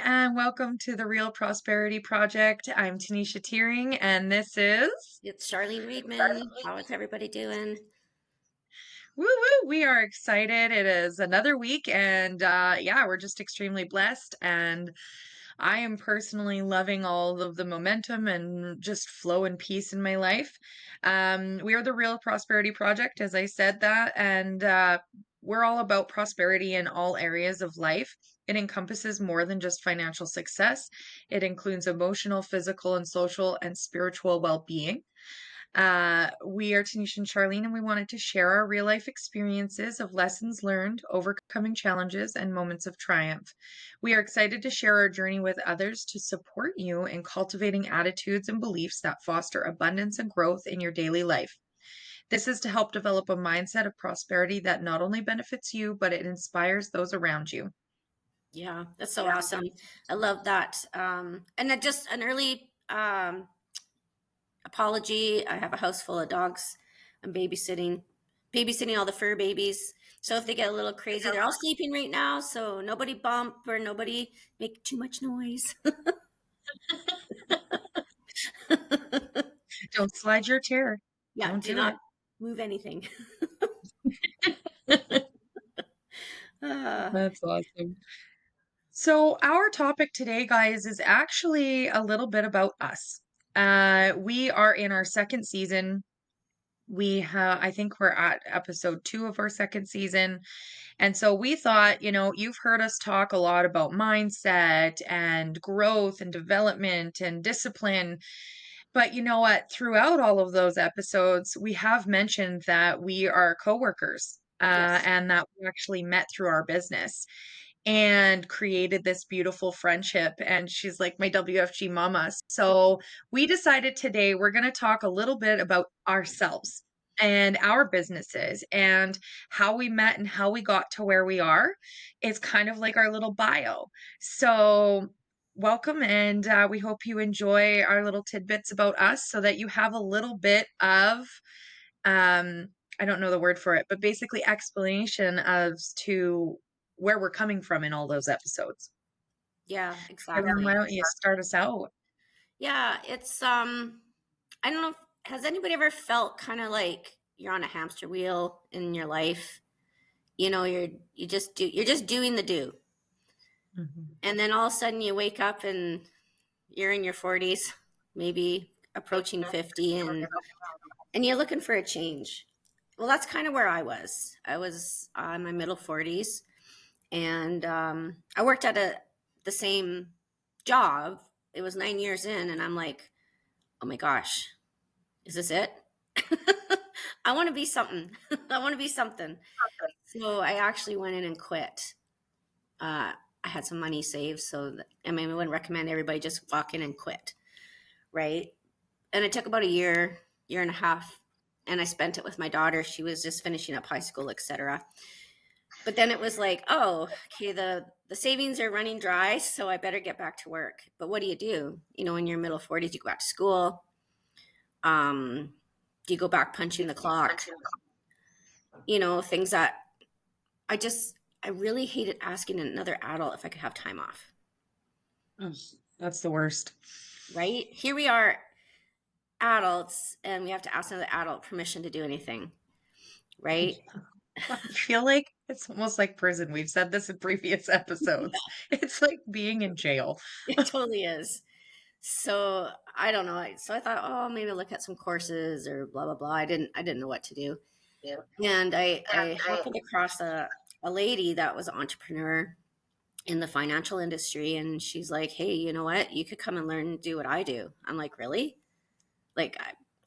and welcome to the Real Prosperity Project. I'm Tanisha Teering, and this is It's Charlene Reedman. How is everybody doing? Woo Woo. We are excited. It is another week, and yeah, we're just extremely blessed. And I am personally loving all of the momentum and just flow and peace in my life. We are the Real Prosperity Project, as I said that, and we're all about prosperity in all areas of life. It encompasses more than just financial success. It includes emotional, physical, and social and spiritual well-being. We are Tanisha and Charlene, and we wanted to share our real life experiences of lessons learned, overcoming challenges, and moments of triumph. We are excited to share our journey with others to support you in cultivating attitudes and beliefs that foster abundance and growth in your daily life. This is to help develop a mindset of prosperity that not only benefits you, but it inspires those around you. Yeah, that's so awesome. I love that. And then just an early apology. I have a house full of dogs. I'm babysitting all the fur babies. So if they get a little crazy, they're all sleeping right now. So nobody bump or nobody make too much noise. Don't slide your chair. Yeah, Don't do do not it. move anything. Ah, That's awesome. So, our topic today, guys, is actually a little bit about us. We are in our second season. I think we're at episode 2 of our second season. And so we thought, you've heard us talk a lot about mindset and growth and development and discipline. But you know what? Throughout all of those episodes, we have mentioned that we are coworkers, yes. and that we actually met through our business and created this beautiful friendship. And she's like my WFG mama. So we decided today we're going to talk a little bit about ourselves and our businesses and how we met and how we got to where we are. It's kind of like our little bio. So welcome, and we hope you enjoy our little tidbits about us so that you have a little bit of um I don't know the word for it, but basically explanation as to where we're coming from in all those episodes. Yeah, Charlene, why exactly. don't you start us out? Yeah, it's I don't know has anybody ever felt kind of like you're on a hamster wheel in your life? You know, you're just doing the do. Mhm. And then all of a sudden you wake up and you're in your 40s, maybe approaching 50 and you're looking for a change. Well, that's kind of where I was. I was in my middle 40s and I worked at the same job. It was 9 years in and I'm like, "Oh my gosh, is this it?" I want to be something. I want to be something. So I actually went in and quit. I had some money saved, I mean, I wouldn't recommend everybody just walk in and quit, right? And it took about a year and a half, and I spent it with my daughter. She was just finishing up high school, etc. But then it was like, oh, okay, the savings are running dry, so I better get back to work. But what do? You know, in your middle 40s, you go back to school. Do you go back punching the clock? You know, things that I just I really hated asking another adult if I could have time off. Ugh, that's the worst. Right? Here we are, adults, and we have to ask another adult permission to do anything. Right? I feel like it's almost like prison. We've said this in previous episodes. It's like being in jail. It totally is. So I don't know. So I thought, oh, maybe look at some courses or blah blah blah. I didn't know what to do, and I happened across a lady that was an entrepreneur in the financial industry, and she's like, hey, you know what? You could come and learn and do what I do. I'm like, really? Like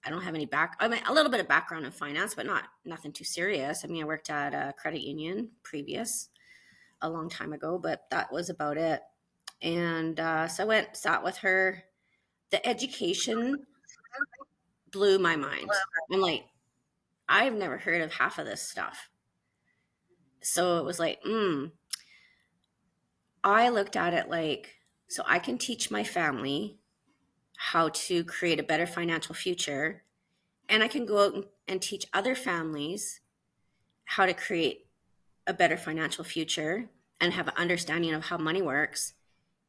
I don't have any I mean, a little bit of background in finance, but nothing too serious. I mean, I worked at a credit union previous a long time ago, but that was about it. And so I went, sat with her. The education blew my mind. I'm like, I've never heard of half of this stuff. So it was like, I looked at it like, so I can teach my family how to create a better financial future, and I can go out and teach other families how to create a better financial future and have an understanding of how money works.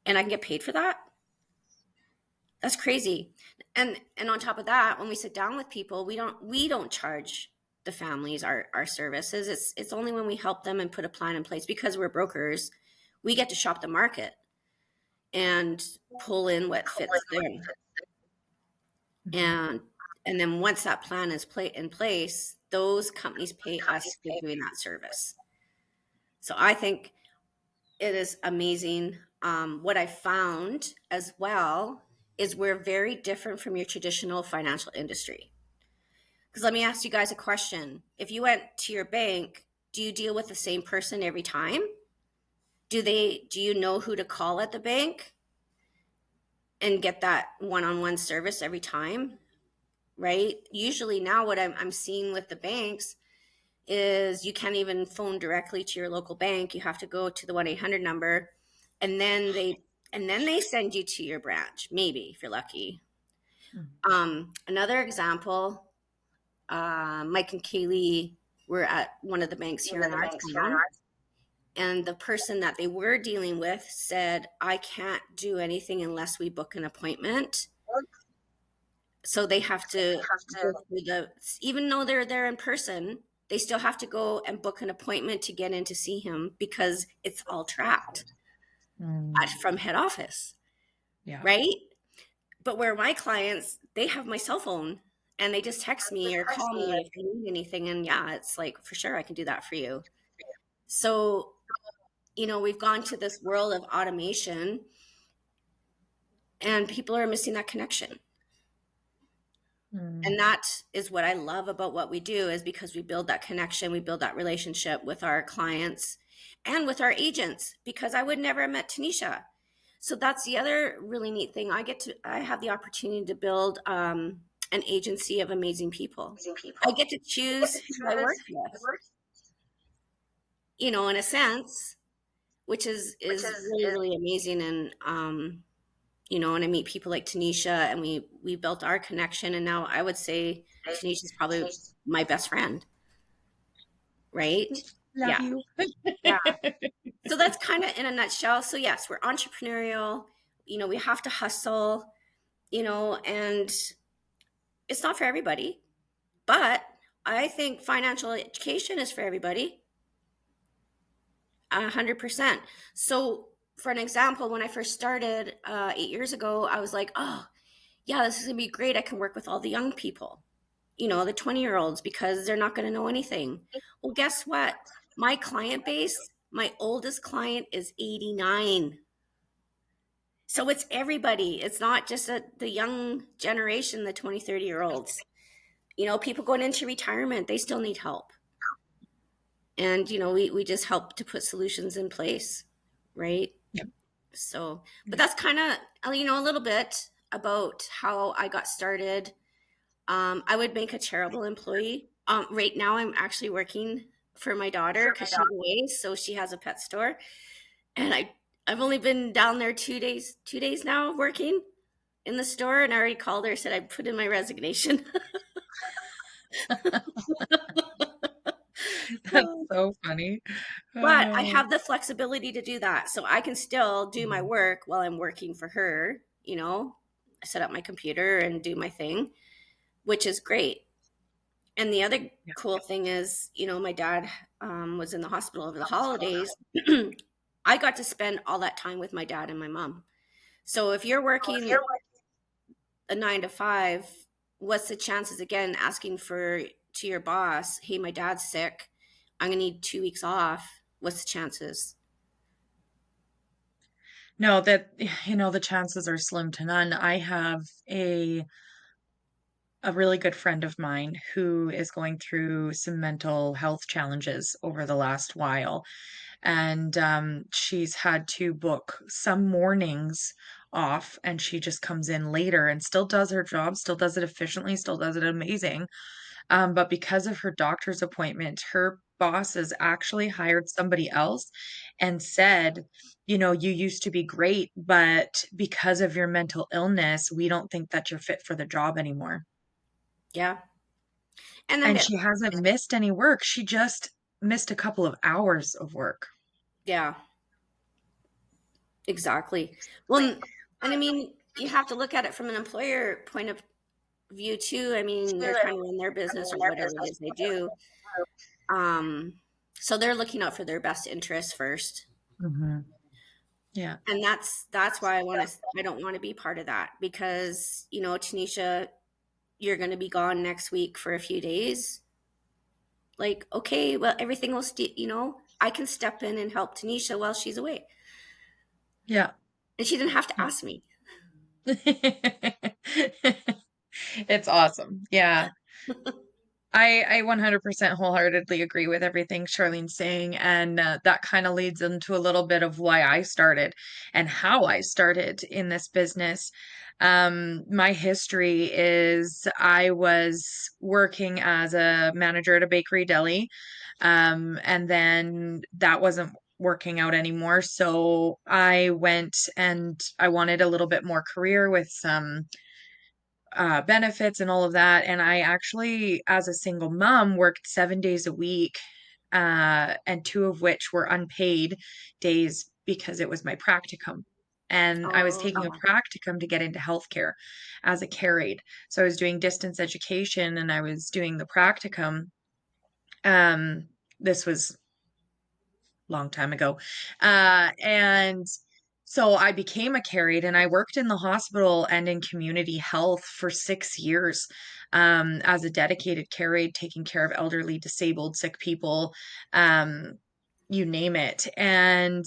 and I can get paid for that. That's crazy. And on top of that, when we sit down with people, we don't charge the families our services. It's only when we help them and put a plan in place, because we're brokers, we get to shop the market and pull in what fits them. Mhm. And then once that plan is in place, those companies pay us for doing that service. So I think it is amazing. What I found as well is we're very different from your traditional financial industry. Because let me ask you guys a question. If you went to your bank, do you deal with the same person every time? Do you know who to call at the bank and get that one-on-one service every time? Right? Usually now what I'm seeing with the banks is you can't even phone directly to your local bank. You have to go to the 1-800 number, and then they send you to your branch, maybe if you're lucky. Another example, Mike and Kaylee were at one of the banks here in our town, and the person that they were dealing with said, I can't do anything unless we book an appointment. So they have to go through even though they're there in person, they still have to go and book an appointment to get in to see him, because it's all tracked Mm. from head office, Yeah. right? But where my clients, they have my cell phone and they just text me or call me if they need anything. And yeah, it's like, for sure, I can do that for you. So, we've gone to this world of automation, and people are missing that connection. Mm. And that is what I love about what we do, is because we build that connection, we build that relationship with our clients and with our agents, because I would never have met Tanisha. So that's the other really neat thing. I have the opportunity to build an agency of amazing people. I get to choose who I work with, in a sense, which is really, really amazing. And and I meet people like Tanisha, and we built our connection, and now I would say Tanisha's probably my best friend, right? Love Yeah, you. yeah. So that's kind of in a nutshell. So yes, we're entrepreneurial. We have to hustle. And it's not for everybody, but I think financial education is for everybody, 100%. So for an example, when I first started 8 years ago, I was like, oh yeah, this is gonna be great. I can work with all the young people, the 20-year-olds, because they're not going to know anything. Well, guess what? My client base, my oldest client is 89. So it's everybody. It's not just the young generation, the 20, 30-year-olds. People going into retirement, they still need help. And, we just help to put solutions in place, right? Yep. So, but that's kind of, a little bit about how I got started. I would make a terrible employee. Right now, I'm actually working for my daughter because she's away, so she has a pet store, and I've only been down there 2 days, 2 days now working in the store, and I already called her, said I put in my resignation. That's so funny. But I Oh. have the flexibility to do that, so I can still do my work while I'm working for her. I set up my computer and do my thing, which is great. And the other Yeah. cool thing is, my dad was in the hospital over the holidays. I got to spend all that time with my dad and my mom. So if you're working a 9 to 5, what's the chances, again, asking to your boss, hey, my dad's sick, I'm gonna need 2 weeks off? What's the chances? No, that the chances are slim to none. I have a really good friend of mine who is going through some mental health challenges over the last while. And she's had to book some mornings off, and she just comes in later and still does her job, still does it efficiently, still does it amazing. But because of her doctor's appointment, her boss has actually hired somebody else and said, you used to be great, but because of your mental illness, we don't think that you're fit for the job anymore. Yeah. And then, And she hasn't missed any work. She just missed a couple of hours of work. yeah. Exactly. Well, and I mean, you have to look at it from an employer point of view too. I mean, they're trying to run their business or whatever it is they do. Um, so they're looking out for their best interests first. Mhm. Yeah. And that's why I don't want to be part of that because, Tanisha, you're going to be gone next week for a few days. Like, okay, well, everything will I can step in and help Tanisha while she's away. Yeah. And she didn't have to ask me. It's awesome. Yeah. I 100% wholeheartedly agree with everything Charlene's saying, and that kind of leads into a little bit of why I started and how I started in this business. My history is I was working as a manager at a bakery deli, and then that wasn't working out anymore. So I went and I wanted a little bit more career with some benefits and all of that. And I actually, as a single mom, worked 7 days a week, and two of which were unpaid days because it was my practicum. And I was taking a Oh, practicum to get into healthcare as a care aide. So I was doing distance education and I was doing the practicum. Um, this was long time ago. And so I became a care aide and I worked in the hospital and in community health for 6 years, as a dedicated care aide, taking care of elderly, disabled, sick people, um, you name it. And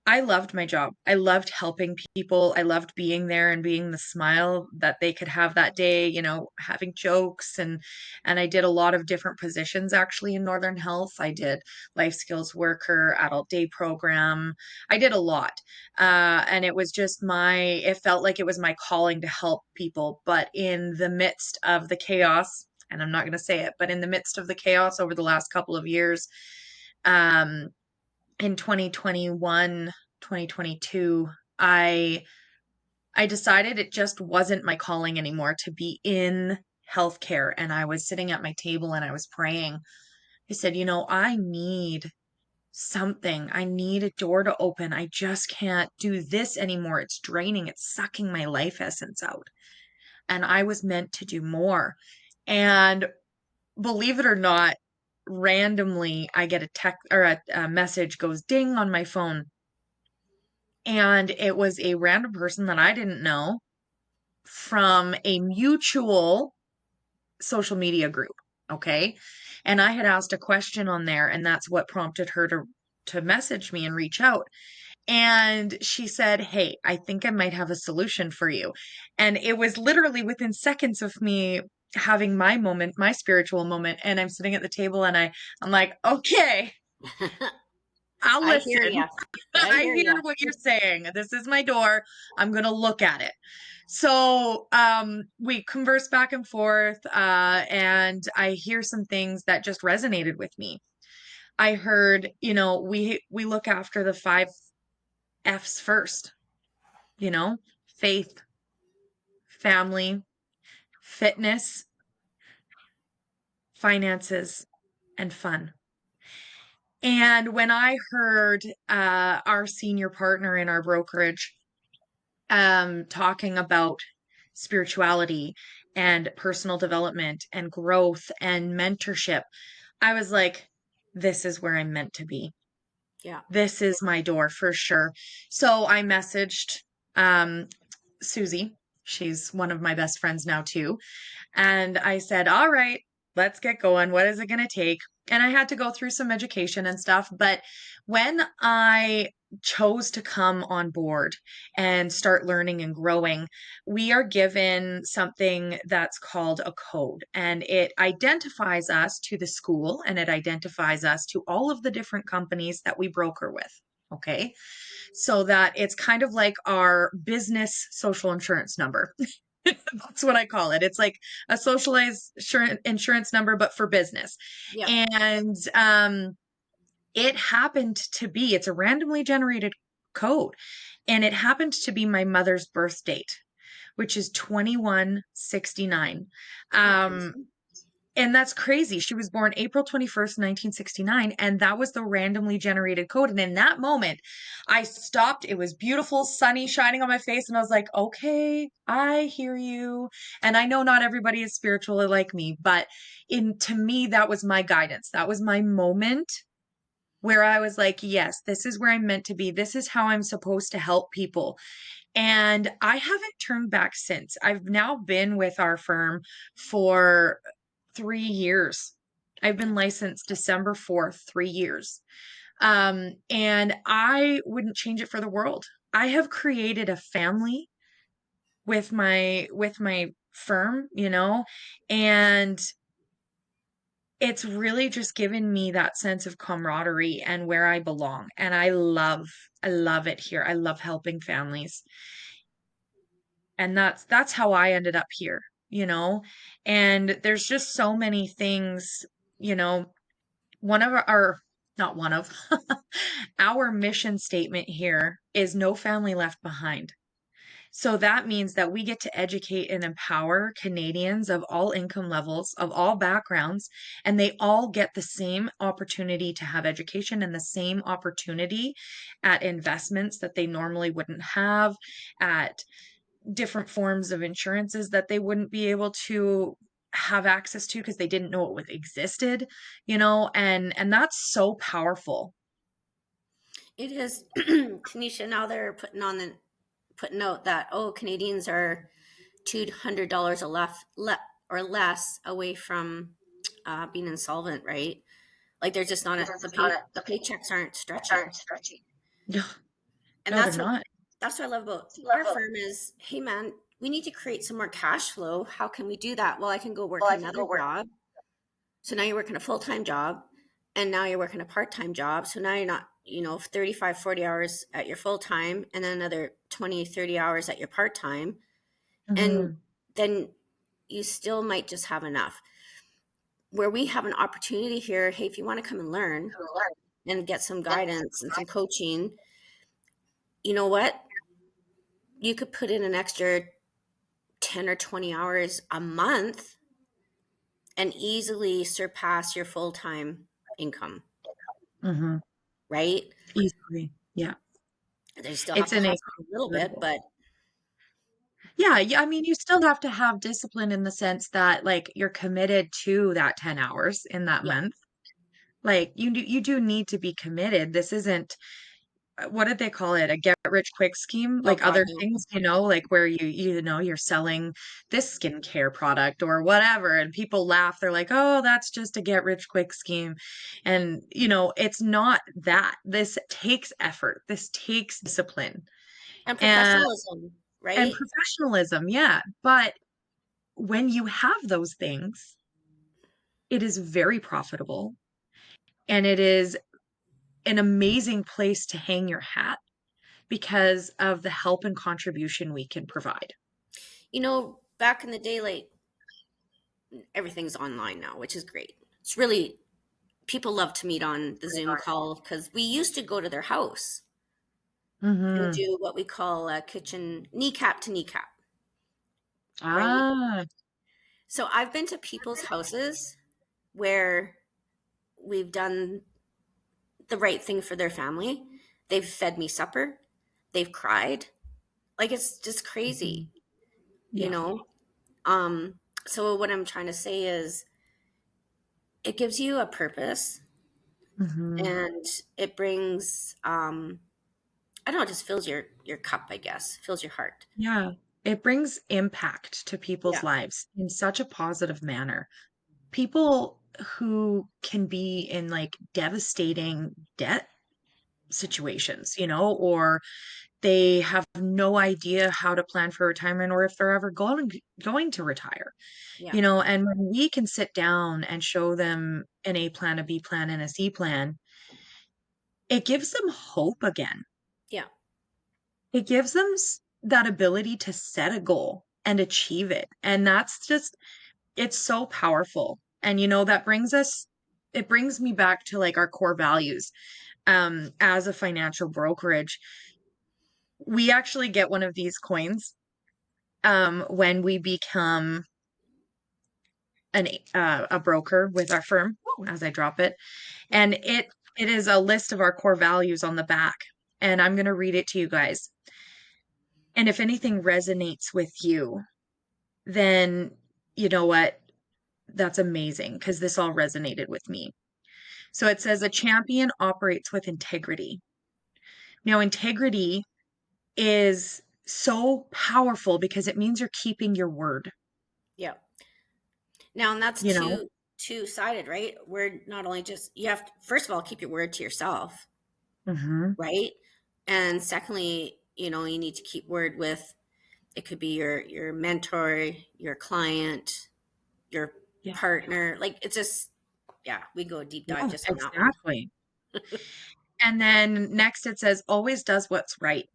I loved my job. I loved helping people. I loved being there and being the smile that they could have that day, having jokes, and I did a lot of different positions actually in Northern Health. I did life skills worker, adult day program. I did a lot. And it was just it felt like it was my calling to help people, but in the midst of the chaos, and I'm not going to say it, but in the midst of the chaos over the last couple of years, um in 2021, 2022, I decided it just wasn't my calling anymore to be in healthcare. And I was sitting at my table and I was praying. I said, I need something. I need a door to open. I just can't do this anymore. It's draining. It's sucking my life essence out. And I was meant to do more. And believe it or not, randomly I get a text or a message goes ding on my phone. And it was a random person that I didn't know from a mutual social media group. Okay. And I had asked a question on there, and that's what prompted her to message me and reach out. And she said, "Hey, I think I might have a solution for you." And it was literally within seconds of me having my moment, my spiritual moment. And I'm sitting at the table and I'm like, okay, I'll I hear listen. ya. I I hear hear ya. what you're saying. This is my door. I'm going to look at it. So we converse back and forth, and I hear some things that just resonated with me. I heard, we look after the 5 F's first, you know, faith, family, fitness, finances, and fun. And when I heard our senior partner in our brokerage talking about spirituality and personal development and growth and mentorship, I was like, this is where I'm meant to be. Yeah. This is my door for sure. So I messaged um, Susie. She's one of my best friends now, too. And I said, all right, let's get going. What is it going to take? And I had to go through some education and stuff. But when I chose to come on board and start learning and growing, we are given something that's called a code, and it identifies us to the school and it identifies us to all of the different companies that we broker with. Okay. So that it's kind of like our business social insurance number. That's what I call it. It's like a socialized insurance number, but for business. Yep. And it happened to be, it's a randomly generated code. And it happened to be my mother's birth date, which is 2169. Oh, Um, Kirsten. And that's crazy. She was born April 21st, 1969, and that was the randomly generated code. And in that moment, I stopped. It was beautiful, sunny, shining on my face, and I was like, okay, I hear you. And I know not everybody is spiritual like me, but in to me, that was my guidance. That was my moment where I was like, yes, this is where I'm meant to be. This is how I'm supposed to help people. And I haven't turned back since. I've now been with our firm for 3 years. I've been licensed December 4th, 3 years. And I wouldn't change it for the world. I have created a family with my firm, and it's really just given me that sense of camaraderie and where I belong. And I love it here. I love helping families. And that's how I ended up here, you know? And there's just so many things, you know, one of our not one of our mission statement here is no family left behind. So that means that we get to educate and empower Canadians of all income levels, of all backgrounds, and they all get the same opportunity to have education and the same opportunity at investments that they normally wouldn't have, at different forms of insurances that they wouldn't be able to have access to because they didn't know it would existed, and that's so powerful. It is, Tanisha. Now they're putting out that, oh, Canadians are $200 or less away from being insolvent, right? Like they're just not the paychecks aren't stretching, No, and no, they're not. that's what I love about our firm is, hey man, we need to create some more cash flow. How can we do that? Well, I can go work another job. So now you're working a full-time job, and now you're working a part-time job. So now you're not, 35, 40 hours at your full-time, and then another 20, 30 hours at your part-time. And Hmm. then you still might just have enough. Where we have an opportunity here, hey, if you want to come and learn and get some guidance and some coaching, you know what? You could put in an extra 10 or 20 hours a month and easily surpass your full-time income, Hmm. right? Easily. Yeah. They still have It's to an hustle a little bit, incredible. but Yeah, yeah, I mean, you still have to have discipline in the sense that like you're committed to that 10 hours in that yeah, month. Like you do need to be committed. This isn't what did they call it? A get rich quick scheme, oh like God, other no. things, like where you're selling this skincare product or whatever, and people laugh. They're like, "Oh, that's just a get rich quick scheme." And it's not that. This takes effort. This takes discipline And and professionalism, and right? professionalism, yeah. But when you have those things, it is very profitable and it is an amazing place to hang your hat because of the help and contribution we can provide. Back in the day, like everything's online now, which is great. It's really, people love to meet on the Zoom call because we used to go to their house and Mhm. do what we call a kitchen kneecap to kneecap, right? Ah. So I've been to people's houses where we've done the right thing for their family. They've fed me supper. They've cried. Like it's just Mhm. crazy, you Yeah. know? Um, so what I'm trying to say is it gives you a purpose Mhm. and it brings I don't know, it just fills your cup, I guess. Fills your heart. Yeah. It brings impact to people's Yeah. lives in such a positive manner. People who can be in like devastating debt situations, or they have no idea how to plan for retirement or if they're ever going to retire. Yeah. And when we can sit down and show them an A plan, a B plan, and a C plan, it gives them hope again. Yeah. It gives them that ability to set a goal and achieve it. And that's just, it's so powerful. And, it brings me back to like our core values. As a financial brokerage, we actually get one of these coins when we become a broker with our firm as I drop it. And it is a list of our core values on the back. And I'm going to read it to you guys. And if anything resonates with you, then you know what? That's amazing because this all resonated with me. So it says a champion operates with integrity. Now, integrity is so powerful because it means you're keeping your word, Yeah. Now, and that's you know? two-sided, right? We're not only just, you have to, first of all, keep your word to yourself, Hmm. right? And secondly, you need to keep word with, it could be your mentor, your client, your Yeah. partner. Like, it's just, yeah, we go a deep dive Yeah, just on that one. exactly. And then next it says always does what's right.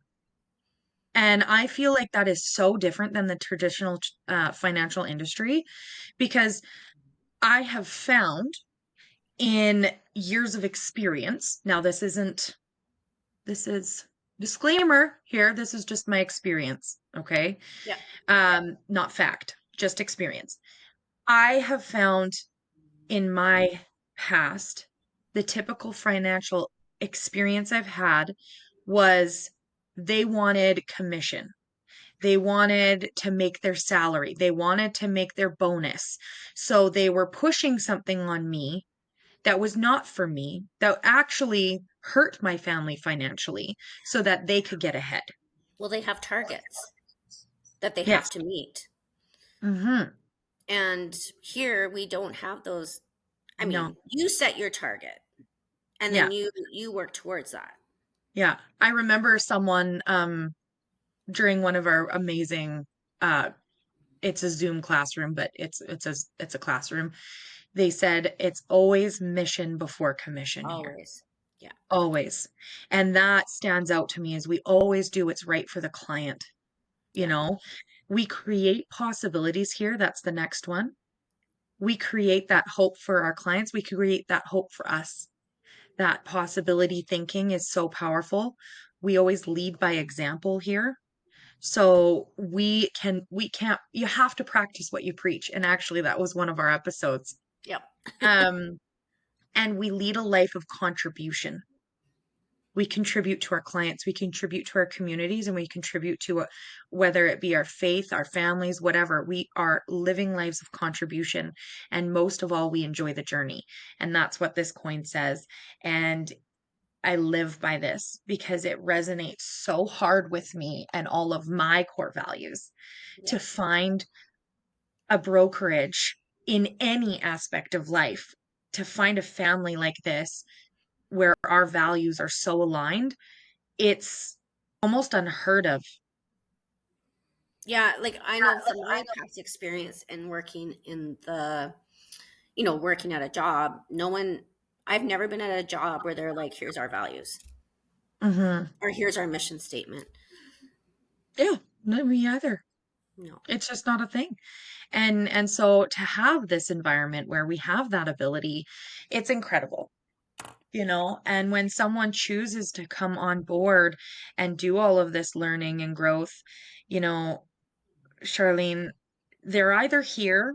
And I feel like that is so different than the traditional financial industry because I have found in years of experience. Now, this is disclaimer here. This is just my experience. Okay. Yeah. Not fact, just experience. I have found in my past, the typical financial experience I've had was they wanted commission. They wanted to make their salary. They wanted to make their bonus. So they were pushing something on me that was not for me, that actually hurt my family financially so that they could get ahead. Well, they have targets that they have Yes. to meet. Hmm. And here we don't have those. I No. mean, you set your target and Yeah. then you work towards that. Yeah. I remember someone during one of our amazing uh it's a Zoom classroom, but it's a classroom. They said it's always mission before commission here. Always. Yeah. Always. And that stands out to me as we always do what's right for the client. You Yeah. know, we create possibilities here. That's the next one. We create that hope for our clients. We create that hope for us. That possibility thinking is so powerful. We always lead by example here. So we can't, you have to practice what you preach. And actually, that was one of our episodes. Yep. Um, and we lead a life of contribution. We contribute to our clients, we contribute to our communities, and we contribute to whether it be our faith, our families, whatever. We are living lives of contribution. And most of all, we enjoy the journey. And that's what this coin says. And I live by this because it resonates so hard with me and all of my core values Yeah. to find a brokerage in any aspect of life, to find a family like this where our values are so aligned. It's almost unheard of. Yeah. Like I know from my past experience and working in working at a job, I've never been at a job where they're like, here's our values Hmm. or here's our mission statement. Yeah, no, me either. No. It's just not a thing. And so to have this environment where we have that ability, it's incredible. And when someone chooses to come on board and do all of this learning and growth, you know, Charlene, they're either here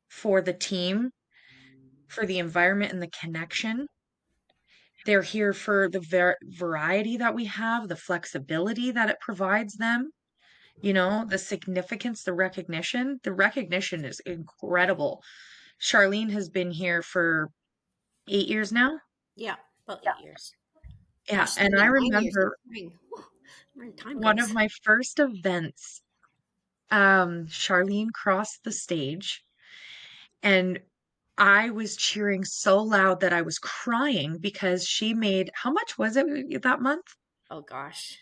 for the team, for the environment and the connection. They're here for the variety that we have, the flexibility that it provides them, the significance, the recognition. The recognition is incredible. Charlene has been here for 8 years now. Yeah. About 8 years. Yeah, Gosh, it's and I been 9 years in remember spring. Where time one of goes. my first events, Charlene crossed the stage and I was cheering so loud that I was crying because she made, how much was it that month? Oh gosh.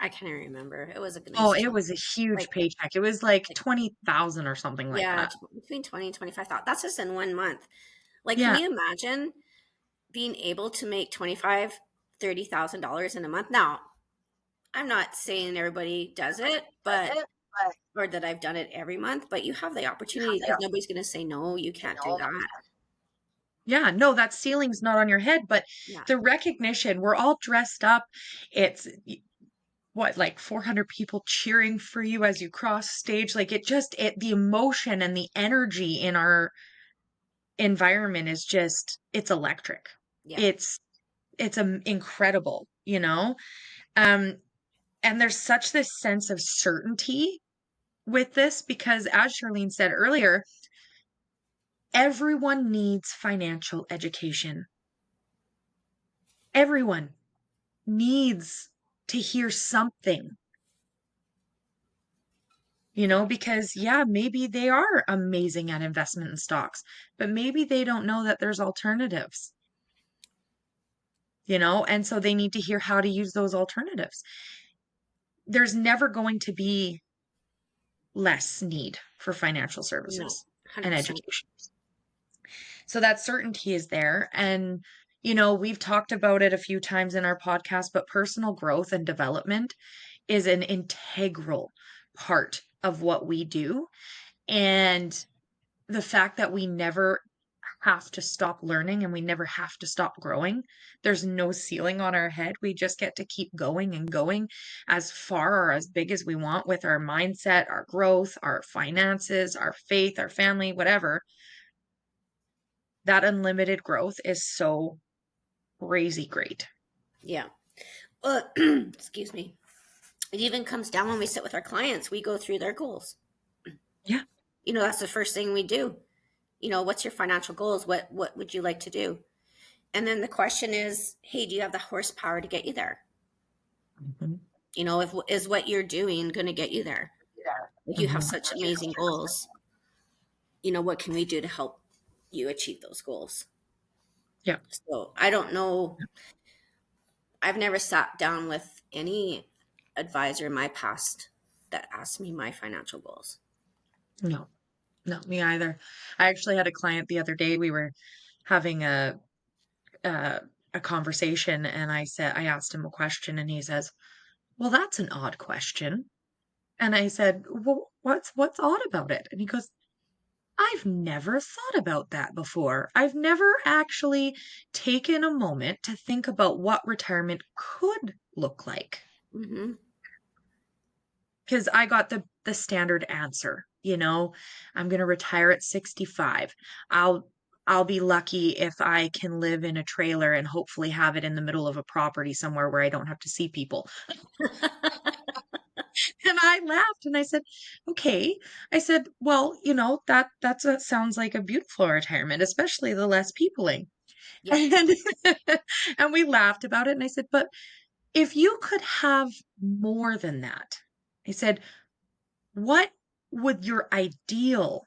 I can't even remember. It was a Oh, nice it chunk. was a huge Like, paycheck. It was like like 20,000 or something like yeah, that. between 20 and 25,000. That's just in 1 month. Like, can Yeah. you imagine being able to make 25, $30,000 in a month? Now, I'm not saying everybody does it, or that I've done it every month, but you have the opportunity because nobody's going to say, no, you can't do that. Yeah, no, that ceiling's not on your head, but Yeah. the recognition, we're all dressed up. It's what, like 400 people cheering for you as you cross stage. Like the emotion and the energy in our environment is just, it's electric. Yeah. It's, incredible, you know? Um, and there's such this sense of certainty with this because, as Charlene said earlier, everyone needs financial education. Everyone needs to hear something, because yeah, maybe they are amazing at investment in stocks, but maybe they don't know that there's alternatives, and so they need to hear how to use those alternatives. There's never going to be less need for financial No, services and 100%. education. So that certainty is there. And, we've talked about it a few times in our podcast, but personal growth and development is an integral part of what we do. And the fact that we never have to stop learning and we never have to stop growing. There's no ceiling on our head. We just get to keep going and going as far or as big as we want with our mindset, our growth, our finances, our faith, our family, whatever. That unlimited growth is so crazy great. Yeah. Well, excuse me. It even comes down when we sit with our clients, we go through their goals. Yeah. That's the first thing we do. What's your financial goals? What would you like to do? And then the question is, hey, do you have the horsepower to get you there? Mhm. If is what you're doing going to get you there? Like you have Mhm. such amazing goals. What can we do to help you achieve those goals? Yeah. So I don't know. I've never sat down with any advisor in my past that asked me my financial goals. No, no, me either. I actually had a client the other day. We were having uh, a conversation, and I asked him a question, and he says, "Well, that's an odd question." And I said, "Well, what's odd about it?" And he goes, "I've never thought about that before. I've never actually taken a moment to think about what retirement could look like." Mm-hmm. Because I got the standard answer, I'm going to retire at 65. I'll I'll be lucky if I can live in a trailer and hopefully have it in the middle of a property somewhere where I don't have to see people. And I laughed and I said, "Okay." I said, "Well, sounds like a beautiful retirement, especially the less peopling." Yeah. And and we laughed about it and I said, "But if you could have more than that," I said, "what would your ideal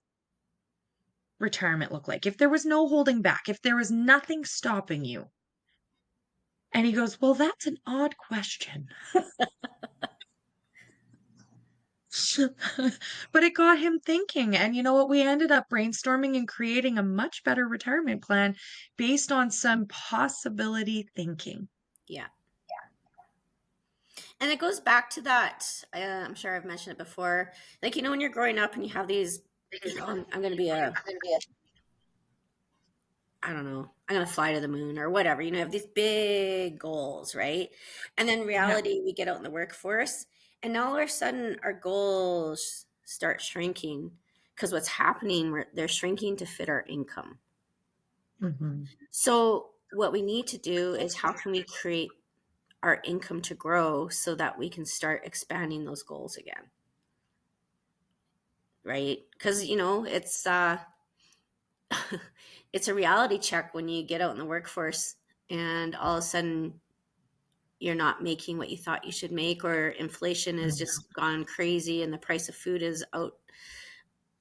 retirement look like? If there was no holding back, if there was nothing stopping you?" And he goes, "Well, that's an odd question." But it got him thinking. And you know what? We ended up brainstorming and creating a much better retirement plan based on some possibility thinking. Yeah. And it goes back to that. I'm sure I've mentioned it before. Like, when you're growing up and you have these, I'm going to be I don't know, I'm going to fly to the moon or whatever. You have these big goals, right? And then Yeah. reality, we get out in the workforce and all of a sudden our goals start shrinking because what's happening, they're shrinking to fit our income. Hmm. So what we need to do is how can we create our income to grow so that we can start expanding those goals again, right? Because it's a reality check when you get out in the workforce and all of a sudden you're not making what you thought you should make, or inflation has just gone crazy and the price of food is out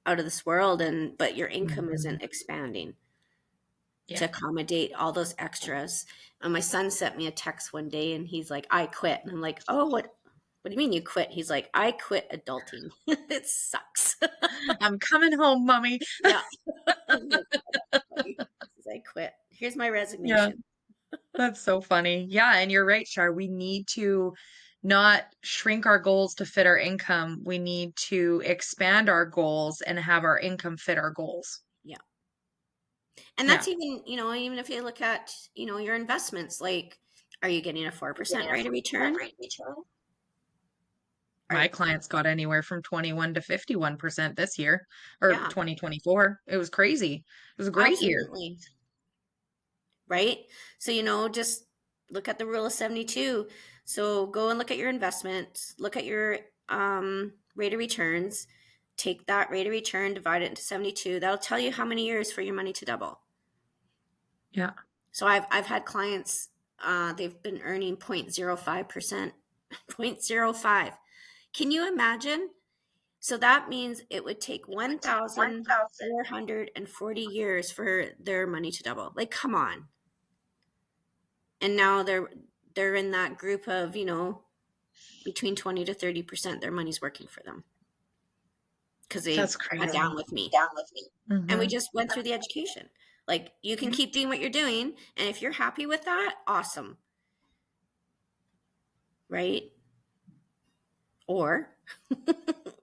of this world, but your income Hmm. isn't expanding to Yeah. accommodate all those extras. And my son sent me a text one day and he's like, "I quit." And I'm like, "Oh, what do you mean you quit?" He's like, "I quit adulting. It sucks." I'm coming home, mommy. Yeah. I'm like, I quit. Here's my Yeah, resignation. that's so funny. Yeah, and you're right, Shar. We need to not shrink our goals to fit our income. We need to expand our goals and have our income fit our goals. Yeah. And Yeah. that's even, even if you look at, your investments, like, are you getting a 4% rate of return? My clients got anywhere from 21 to 51% this year or Yeah, 2024. It was crazy. It was a great year. absolutely. Right? So, just look at the rule of 72. So go and look at your investments, look at your rate of returns, take that rate of return, divide it into 72. That'll tell you how many years for your money to double. Yeah. So I've had clients, they've been earning 0.05%. 0.05. Can you imagine? So that means it would take 1,440 years for their money to double. Like, come on. And now they're in that group of, between 20 to 30% their money's working for them because they That's sat down crazy. with me. And we Hmm. just went through the education. Like, you can keep doing what you're doing, and if you're happy with that, awesome. Right? Or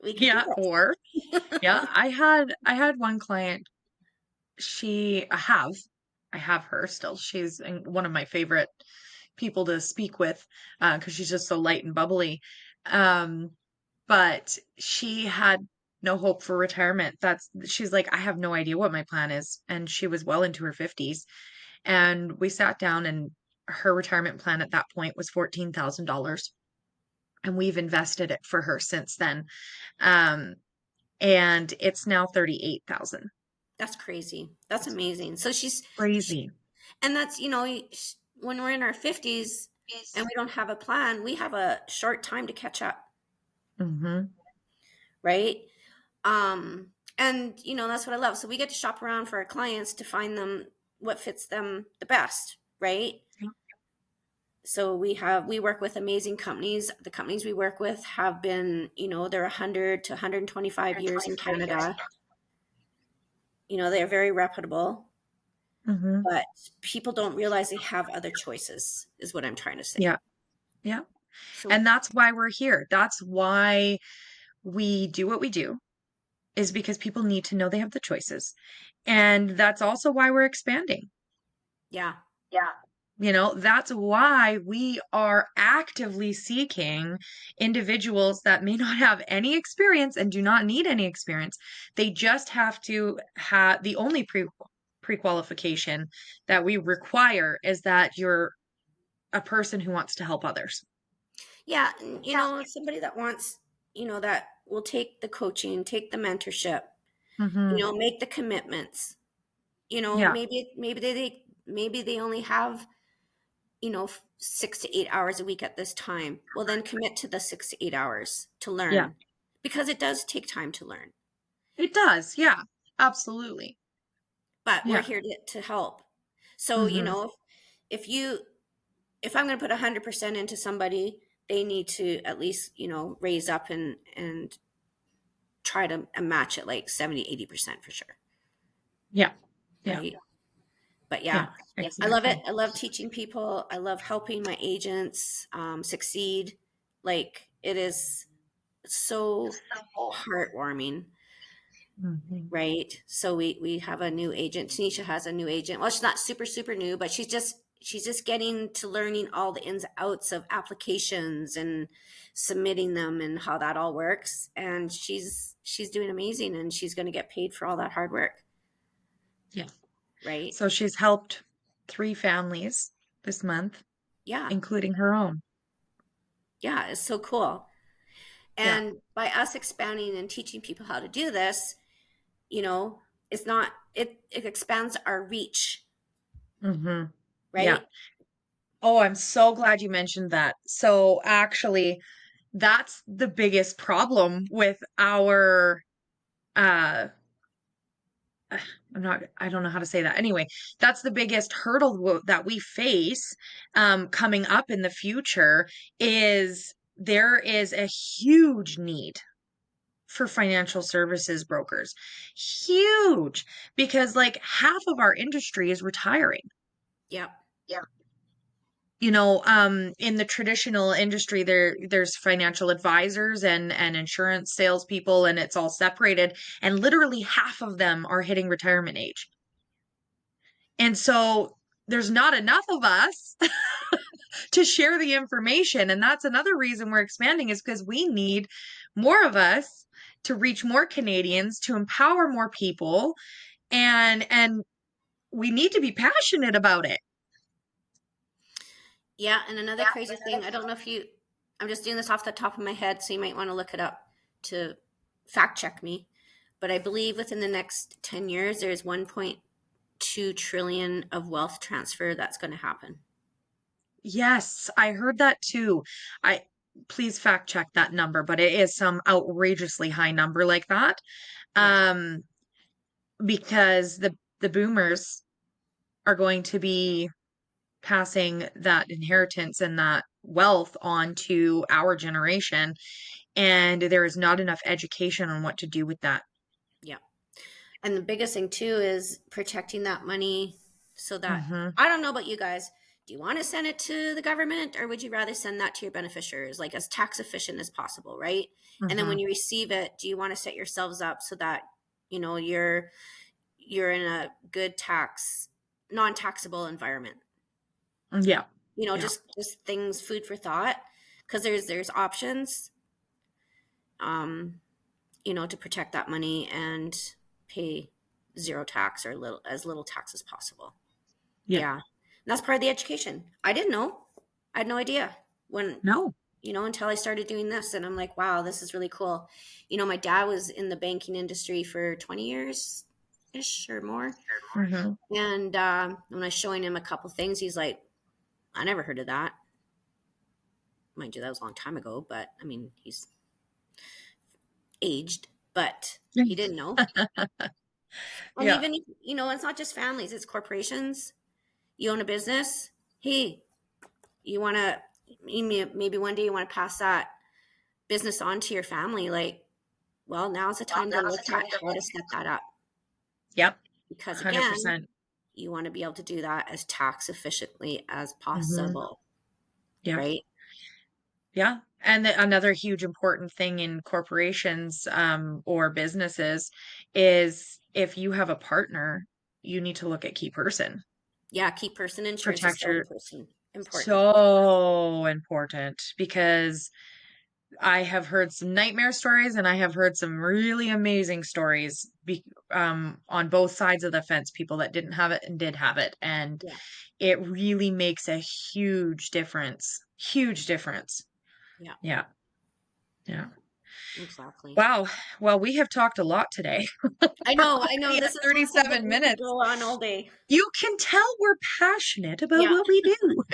we could do Yeah. this. Or, yeah, I had one client. I have her still. She's one of my favorite people to speak with because she's just so light and bubbly. Um, but she had no hope for retirement. She's like, I have no idea what my plan is. And she was well into her 50s. And we sat down, and her retirement plan at that point was $14,000. And we've invested it for her since then. Um, and it's now 38,000. That's crazy. That's amazing. So Crazy. and that's, when we're in our 50s and we don't have a plan, we have a short time to catch up, Hmm. right? Um, and that's what I love. So we get to shop around for our clients to find them what fits them the best, right? So we work with amazing companies. The companies we work with have been, they're 100 to 125 years in Canada. They're very reputable, Hmm. but people don't realize they have other choices, is what I'm trying to say. Yeah. Yeah. So And that's why we're here. That's why we do what we do, is because people need to know they have the choices. And that's also why we're expanding. yeah, That's why we are actively seeking individuals that may not have any experience and do not need any experience. They just have to have the only pre-qualification that we require is that you're a person who wants to help others. yeah, and, somebody that wants, that will take the coaching, take the mentorship, Hmm. make the commitments. Yeah. Maybe they only have 6 to 8 hours a week at this time. Well, then commit to the 6 to 8 hours to Yeah. learn, because it does take time to learn. It does. Yeah. Absolutely. But we're Yeah. here to help. So Hmm. if I'm going to put 100% into somebody, they need to at least raise up and try to match it like 70-80% for sure, Yeah. Yeah. right? But yeah, Yeah. I love it. Exactly. I love teaching people. I love helping my agents succeed. Like, it is so heartwarming, Hmm. right? So we have a new agent. Tanisha has a new agent. Well, she's not super super new, but she's just getting to learning all the ins and outs of applications and submitting them and how that all works. And she's doing amazing, and she's going to get paid for all that hard work, Yeah. right? So she's helped 3 families this month, Yeah, including her own. yeah, it's so cool. Yeah. And by us expanding and teaching people how to do this, you know, it's not it expands our reach, Hmm. Yeah. right? Oh, I'm so glad you mentioned that. So actually, that's the biggest problem with our uh I don't know how to say that. Anyway, that's the biggest hurdle that we face coming up in the future is there is a huge need for financial services brokers. Huge, because like half of our industry is retiring. Yep. In the traditional industry, there's financial advisors and insurance salespeople, and it's all separated. And literally half of them are hitting retirement age. And so there's not enough of us to share the information. And that's another reason we're expanding, is because we need more of us to reach more Canadians, to empower more people, and we need to be passionate about it. Yeah, and another crazy thing, I don't know if you, I'm just doing this off the top of my head, so you might want to look it up to fact check me. But I believe within the next 10 years, there's 1.2 trillion of wealth transfer that's going to happen. Yes, I heard that too. I Please fact check that number, but it is some outrageously high number like that. Yeah. Um, because the boomers are going to be passing that inheritance and that wealth on to our generation, and there is not enough education on what to do with that. Yeah. And the biggest thing too is protecting that money so that, Hmm. I don't know about you guys. Do you want to send it to the government, or would you rather send that to your beneficiaries, like as tax efficient as possible, right? And then when Hmm. you receive it, do you want to set yourselves up so that, you're in a good tax, non-taxable environment? Yeah. Yeah. Just things, food for thought, because there's options, um, to protect that money and pay zero tax or little tax as possible. Yeah. Yeah. And that's part of the education. I didn't know. I had no idea when, No. until I started doing this. And I'm like, wow, this is really cool. My dad was in the banking industry for 20 years ish or more. Hmm. And when I was showing him a couple things, he's like, I never heard of that. Mind you, that was a long time ago, but I mean, he's aged, but he didn't know. And Yeah. even, it's not just families, it's corporations. You own a business. Hey, you want to, maybe one day you want to pass that business on to your family. Like, well, now's the time to look at how to set that up. Yep. Because again, 100%. you want to be able to do that as tax efficiently as Hmm. possible, Yeah. right? Yeah. And another huge important thing in corporations, or businesses, is if you have a partner, you need to look at key person. Yeah, key person insurance is Protect so your important. So important, because I have heard some nightmare stories and I have heard some really amazing stories, on both sides of the fence, people that didn't have it and did have it. And Yeah, it really makes a huge difference. Huge difference. yeah, Yeah. Yeah. exactly. Wow. Well, we have talked a lot today. We're I know. already This at is one subject 37 we could minutes. go on all day. You can tell we're passionate about Yeah. what we do.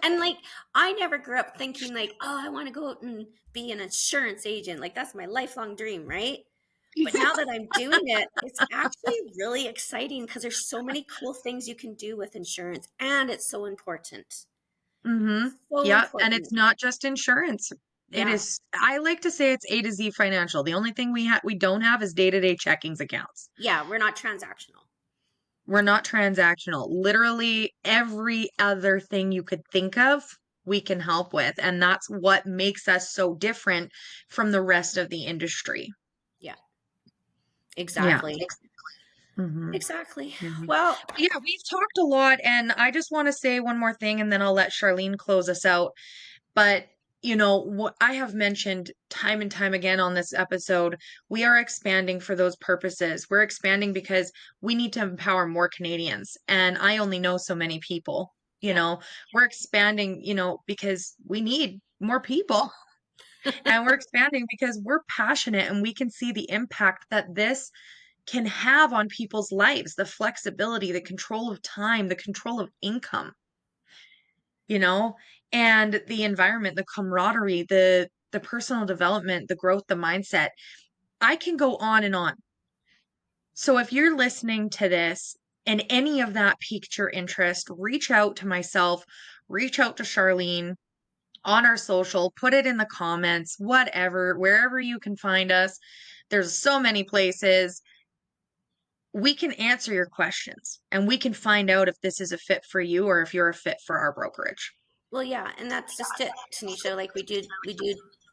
And like, I never grew up thinking like, oh, I want to go out and be an insurance agent. Like, that's my lifelong dream, right? But now that I'm doing it, it's actually really exciting because there's so many cool things you can do with insurance, and it's so important. Hmm. So Yeah. And it's important. not just insurance. It Yeah. is, I like to say it's A to Z financial. The only thing we don't have is day-to-day checkings accounts. Yeah. We're not transactional. We're not transactional. Literally every other thing you could think of, we can help with. And that's what makes us so different from the rest of the industry. Yeah. Yeah. Exactly. Hmm. Exactly. Mhm. Well, Yeah, we've talked a lot, and I just want to say one more thing, and then I'll let Charlene close us out. But, what I have mentioned time and time again on this episode, we are expanding for those purposes. We're expanding because we need to empower more Canadians, and I only know so many people. You yeah. know, we're expanding, because we need more people. And we're expanding because we're passionate and we can see the impact that this can have on people's lives, the flexibility, the control of time, the control of income, you know, and the environment, the camaraderie, the personal development, the growth, the mindset. I can go on and on. So if you're listening to this and any of that piqued your interest, reach out to myself, reach out to Charlene on our social, put it in the comments, whatever, wherever you can find us. There's so many places. We can answer your questions and we can find out if this is a fit for you or if you're a fit for our brokerage. Well, yeah, and that's just it, Tanisha. Like, we do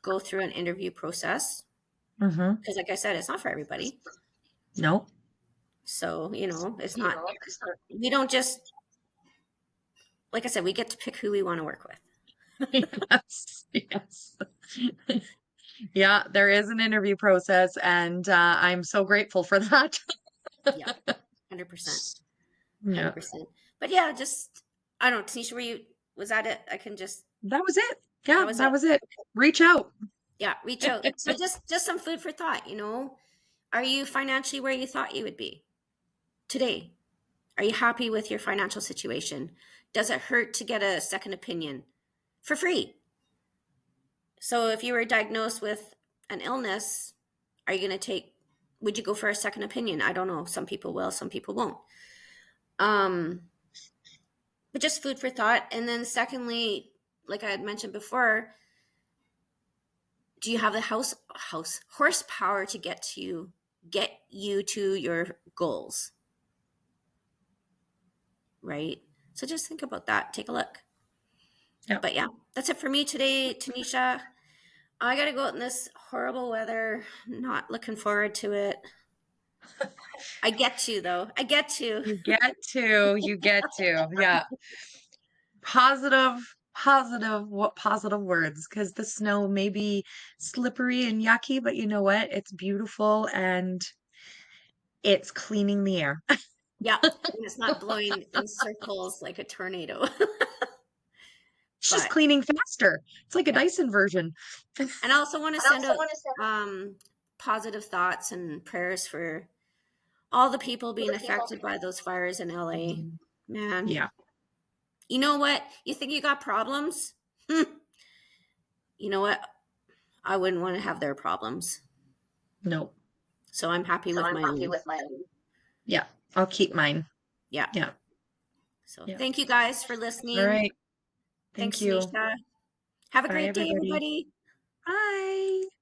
go through an interview process Mm-hmm. because, like I said, it's not for everybody. No. So, it's not. We don't just like I said, we get to pick who we want to work with. Yes, yes. Yeah, there is an interview process, and I'm so grateful for that. Yeah, 100%. Yeah, 100%. But yeah, just, I don't know, Tanisha, was that it? I can just, that was it. that Yeah, was that it. was it. Reach out. Yeah, reach out. So just some food for thought, you know. Are you financially where you thought you would be today? Are you happy with your financial situation? Does it hurt to get a second opinion for free? So if you were diagnosed with an illness, are you going to would you go for a second opinion? I don't know. Some people will, some people won't. Um, but just food for thought. And then secondly, like I had mentioned before, do you have the house horsepower to get you to your goals? Right? So just think about that. Take a look. Yeah. But yeah, that's it for me today, Tanisha. I gotta go out in this horrible weather. Not looking forward to it. I get to though. I get to. You get to. Yeah. Positive, what positive words? Because the snow may be slippery and yucky, but you know what? It's beautiful and it's cleaning the air. Yeah, and it's not blowing in circles like a tornado. It's just But cleaning faster. It's like a yeah, Dyson version. and I also want to send out positive thoughts and prayers for all the people being affected by those fires in LA. Mhm. Man, Yeah. you know what? You think you got problems? Hmm. You know what? I wouldn't want to have their problems. No. So I'm happy with my own. Yeah. I'll keep mine. Yeah. Yeah. So Yeah. thank you guys for All listening. right. Thanks, Thank you. Tanisha. Have a Bye, great day, everybody. everybody. Bye.